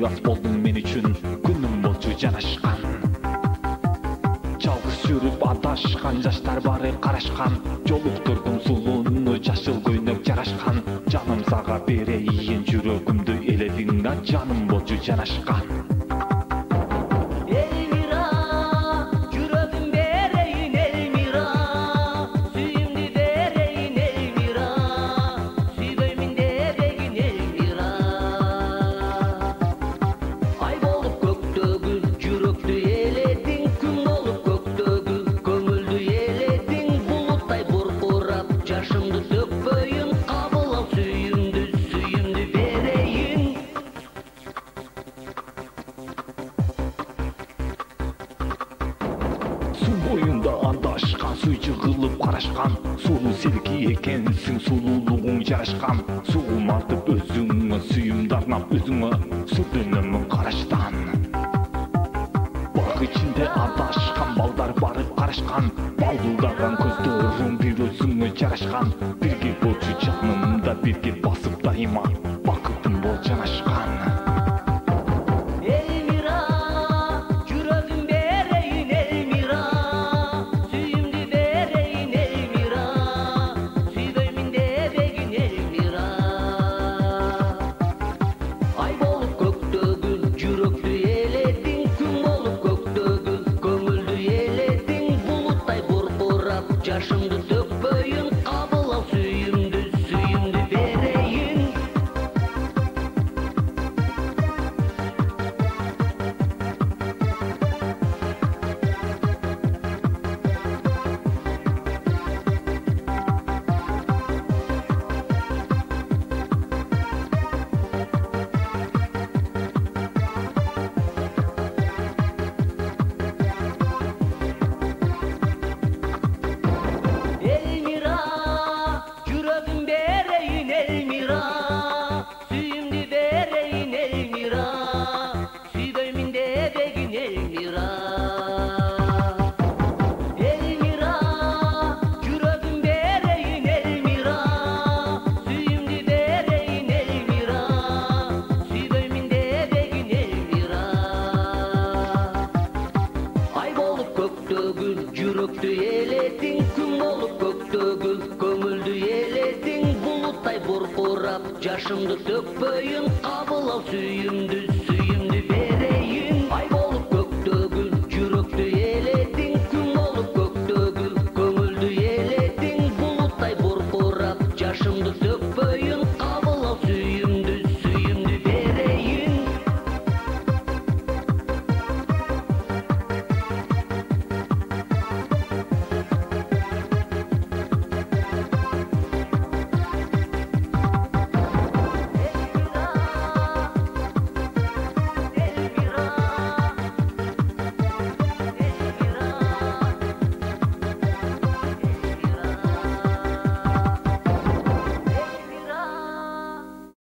Kıyas boldun men üçün Günüm bolçu janaşkan Жалгыз жүрүп адашкан жаштар бары карашкан Жолуктурдум сулууну жашыл көйнөк жарашкан Жаным сага берейин жүрөгүмдү эледиң а жаным болчу жанашкан Elmira, жүрөгүм берейин Elmira, сүйүмдү берейин Elmira, сүйбөймүн дебегин Elmira. Ай болуп көктөгү жүрөктү эледиң, күн болуп көктөгү көңүлдү эледиң, булуттай буркурап жашымды төкпөйүн, кабыл ал сүйүмдү берейин. Суу боюнда адашкан, суу жыгылып карашкан Сулуу селки экенсиң, сулуулугуң жарашкан Суугум артып өзүңө, сүйүмдү арнап өзүңө Сүрдөнөмүн караштан Бак ичинде адашкан, балдар барып карашкан Балдылдаган көздөрүң бир өзүңө жарашкан Бирге болчу жанымда, бирге басып дайыма Бакытым бол жанашкан Elmira, жүрөгүм берейин Elmira, сүйүмдү берейин Elmira, сүйбөймүн дебегин Elmira. Ай болуп көктөгү жүрөктү эледиң, күн болуп көктөгү көңүлдү эледиң, булуттай буркурап жашымды төкпөйүн, кабыл ал сүйүмдү берейин. Elmira, жүрөгүм берейин Elmira, сүйүмдү берейин Elmira, сүйбөймүн дебегин Elmira. Elmira, жүрөгүм берейин Elmira, сүйүмдү берейин Elmira, сүйбөймүн дебегин Elmira. Ай болуп көктөгү жүрөктү эледиң, күн болуп көктөгү көңүлдү эледиң, булуттай буркурап жашымды төкпөйүн, кабыл ал сүйүмдү